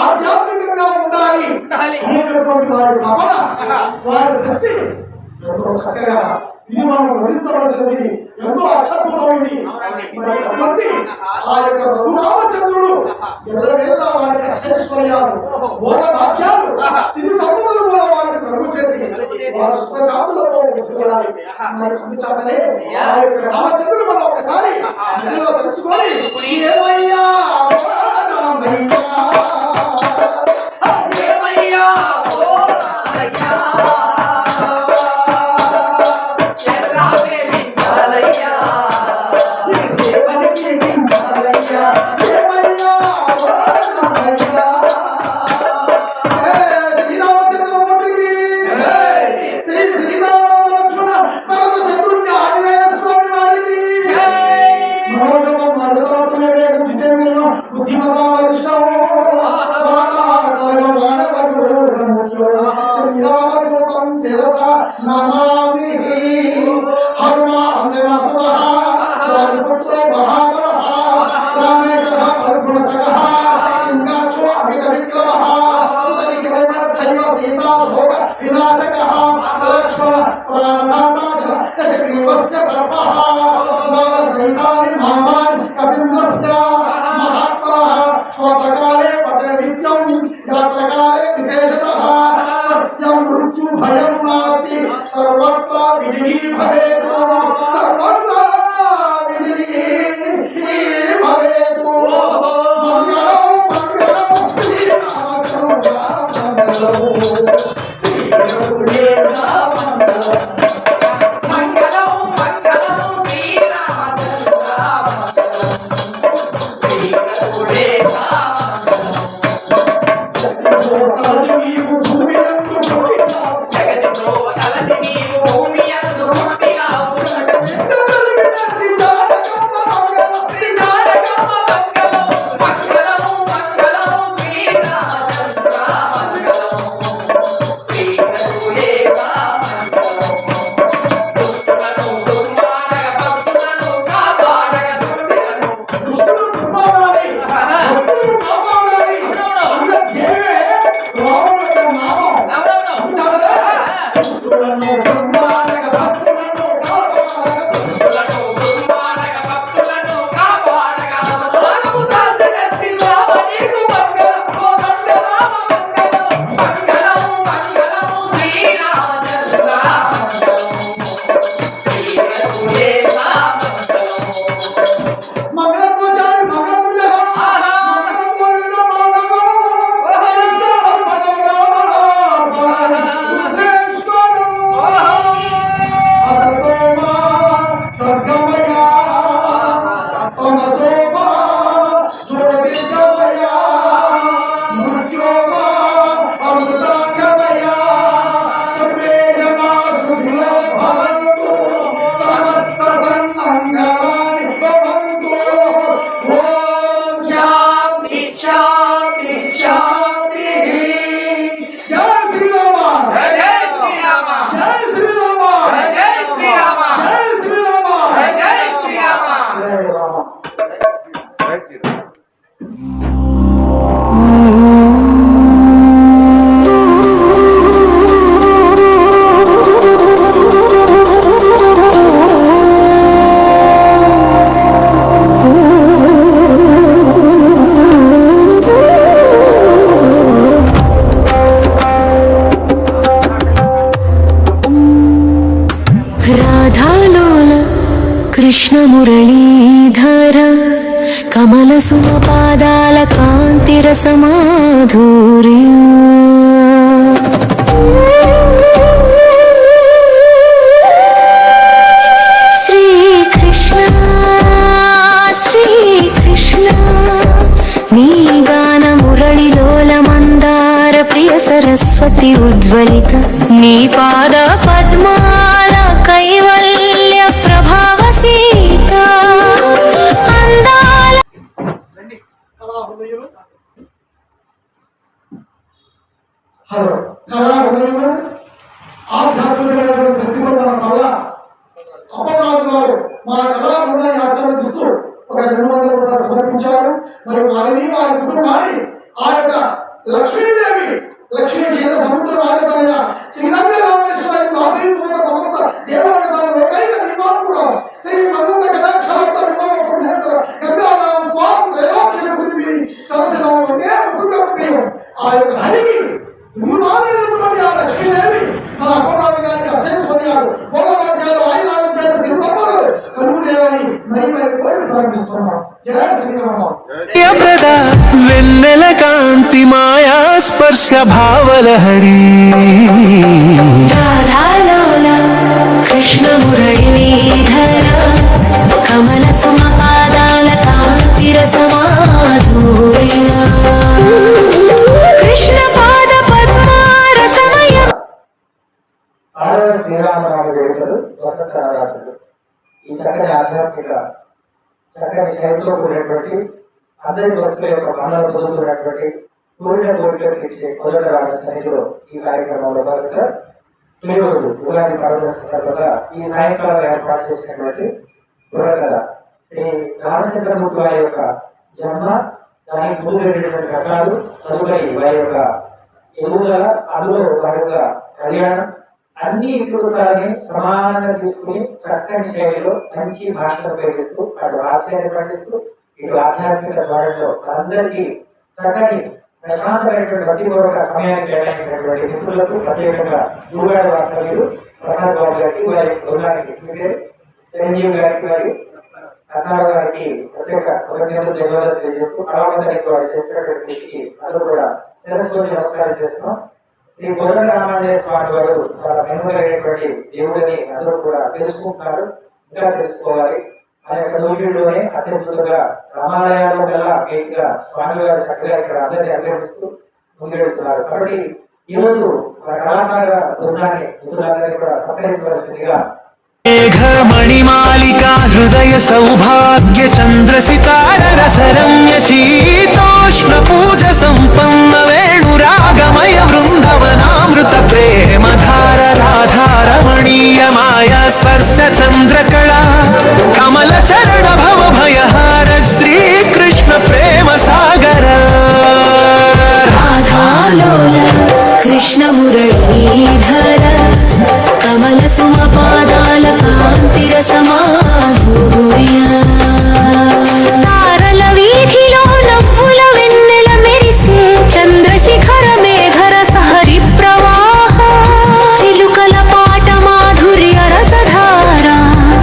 ఆధ్యాత్మికంగా ఉండాలి అనేటటువంటి వారి తపన వారి భక్తి ఎంతో చక్కగా ఇది మనం గ్రహించవలసినది ఎంతో అత్యద్భుతమైంది. మరి అటువంటి ఆ యొక్క రఘురామచంద్రుడు ఎల్లవేళ వారికి అశేశ్వర్యాలు భోగ భాగ్యాలు స్థితి సంపదలు కూడా వారికి కలుగు చేసి వారు సుఖ శాంతులతో ఉండాలి. మరి అందుచేతనే ఆ యొక్క రామచంద్రుడు మనం ఒకసారి నదిలో తలుచుకొని ఏమయ్యా రామయ్యా
ఏమయ్యా ఓ రామయ్యా
కృష్ణమురళీధర కమల సుమపాదాల కాంతిరసమాధుర్య శ్రీకృష్ణ శ్రీకృష్ణ నీ గాన మురళిలోల మందార ప్రియ సరస్వతి ఉజ్వలిత నీ పాద పద్మాల కైవల్య ప్రభావ సీత అందాల
హలో కళా హృదయులు ఆధ్యాత్మికమైనటువంటి ప్రతిభటన వల్ల అప్పలరాజు గారు మా కళాబృందాన్ని ఆశీర్వదిస్తూ ఒక 200 రూపాయలు సమర్పించారు. మరి వారిని వారి కుటుంబాన్ని ఆ యొక్క లక్ష్మీదేవి లక్ష్మీ జీవ సముద్ర రాజతనయ శ్రీరంగ రామేశ్వరి కాశీభూత సమస్త దేవగణాల ఏకైక దీపాంకుడు శ్రీ మనంద కటాక్షాప్త విమల గంగారాం స్వాం త్రైలోక్య కుటుంబిని సరసరాం వందే కుటుంబ ప్రియం. ఆ యొక్క హరికి మూలాలైనటువంటి ఆ లక్ష్మీదేవి మన అప్పలరాజు గారికి అశేషవర్యాలు భోగభాగ్యాలు ఆయురారోగ్యాలు సిరి సంపదలు కలుగుతాయని మరి కోరిక ప్రారంభిస్తున్నాం. జయ శ్రీరామ.
ప్రద వెన్నెల కాంతి మాయా స్పర్శ భావలహరి
రాధాలోల కృష్ణ మురళీధర కమల సుమ పాదాల కాంతిర సమాధూర్య కృష్ణ పాద పద్మార సమయ.
ఆడవ శ్రీరామరామ వేడుకలు వసంత నవరాత్రులు ఈ చక్కని ఆధ్యాత్మిక చక్కని శైలితో కూడినటువంటి అందరి భక్తుల యొక్క మన్నలు పొందుతున్నటువంటి కోరిన కోరికలు ఇచ్చే కోదండరామ సన్నిధిలో ఈ కార్యక్రమంలో భాగంగా తొలి రోజు ఉగాది పర్వదిన సందర్భంగా ఈ సాయంకాలం ఏర్పాటు చేసినటువంటి పురకథ శ్రీ రామచంద్రమూర్తి వారి యొక్క జన్మ, దానికి ముందు వెళ్ళినటువంటి రకాలు, తదుపరి వారి యొక్క ఎదుగుదల, అందులో భాగంగా కళ్యాణం అన్ని వికృతాలని సమానంగా తీసుకుని చక్కని శైలిలో మంచి భాషను ఉపయోగిస్తూ అటు హాస్యాన్ని పండిస్తూ ఇటు ఆధ్యాత్మిక ద్వారంలో అందరికీ చక్కని ప్రశాంతమైనటువంటి భక్తిపూర్వక సమయాన్ని కేటాయించినటువంటి మిత్రులకు ప్రత్యేకంగా గురుగారి వాస్తవ్యులు ప్రసాద్ బాబు గారికి వారి బృందానికి చిరంజీవి గారికి వారి కర్ణాటక గారికి ప్రత్యేక కృతజ్ఞతలు ధన్యవాదాలు తెలియజేస్తూ కళావంతానికి వారు చేసినటువంటి కృషికి అందరూ కూడా శిరస్సు నమస్కారం చేస్తున్నాం. శ్రీ కోదండ రామాంజనేయ స్వామి వారు చాలా మెనుగైనటువంటి దేవుడిని అందరూ కూడా తెలుసుకుంటున్నారు, ఇంకా తెలుసుకోవాలి. ఆ యొక్క నూజిలోనే అత్యద్భుతంగా రామాలయాల్లో గల వేదికగా స్వామి వారు చక్కగా ఇక్కడ అందరినీ అభ్యర్థిస్తూ ముందుకెళ్తున్నారు. కాబట్టి ఈ రోజు మన కళాకార బృందాన్ని మిత్రులందరినీ కూడా సత్కరించవలసిందిగా
మేఘమణిమాలికా హృదయ సౌభాగ్య చంద్ర సితార రసరమ్య శీతోష్ణ పూజ సంపన్న వేణు రాగమయ వృందవనామృత ప్రేమధార రాధారమణీయ మాయా స్పర్శ చంద్రకళా కమల చరణ భవ భయహార శ్రీకృష్ణ ప్రేమ సాగర
రాధాలోల కృష్ణ మురళీధర కమల సుమ పాదాల కాంతిర సమాధూర్య తారల వీధిలో నవ్వుల వెన్నెల మెరిసే చంద్రశిఖర మేఘర సహరి ప్రవాహ చిలుకల పాట మాధుర్య రసధార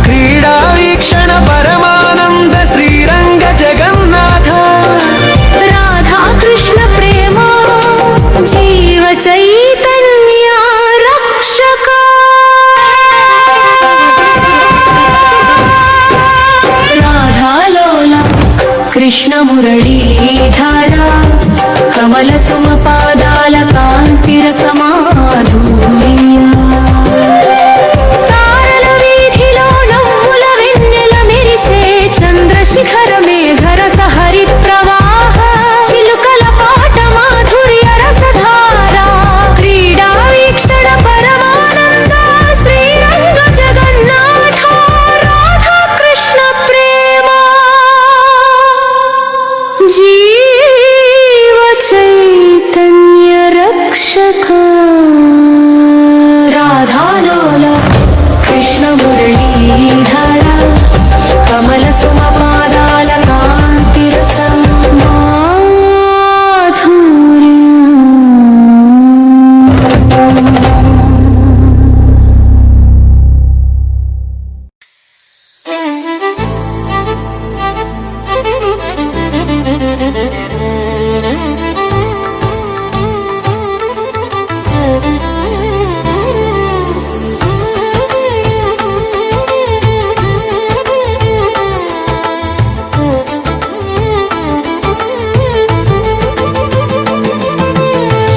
క్రీడా వీక్షణ పరమానంద శ్రీరంగ జగన్నాథ
రాధా కృష్ణ ప్రేమ జీవ చైతన్య రక్షక రాధాలోల కృష్ణ మురళీధర కమల సుమ పాదాల కాంతిర సమాధూర్య తారల వీధిలో నవ్వుల వెన్నెల మెరిసే చంద్రశిఖర మేఘర సహరి ప్రవాహ చిలుకల పాట మాధుర్య రసధార క్రీడా వీక్షణ పరమానంద శ్రీరంగ జగన్నాథ రాధా కృష్ణ ప్రేమ జీవ చైతన్య రక్షక రాధాలోల కృష్ణ మురళీధర కమల సుమ పాదాల కాంతిర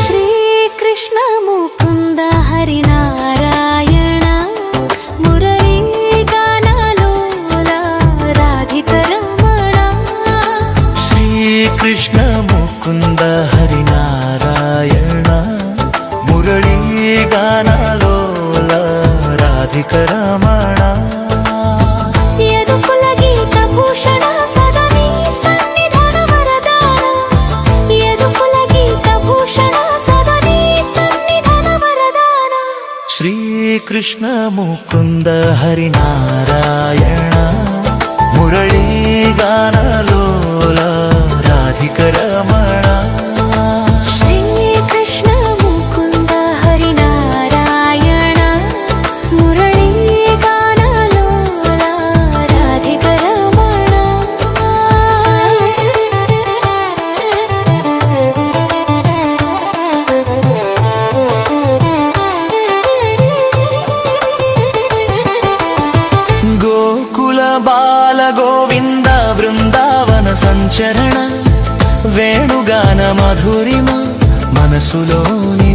శ్రీకృష్ణ ముకుంద హరినారాయణ మురళీ గానలోల రాధిక రమణ
శ్రీకృష్ణ ముకుంద హరినారాయణ మురళీ గానలోల కృష్ణ ముకుంద హరినారాయణ మురళీ గానలోల రాధిక రమణ
శ్రీ కృష్ణ ముకుంద హరినారాయణ మురళీ గానలోల రాధిక రమణ
గోకుల బాల గోవింద బృందావన సంచరణ వేణుగాన మధురిమ మనసులోని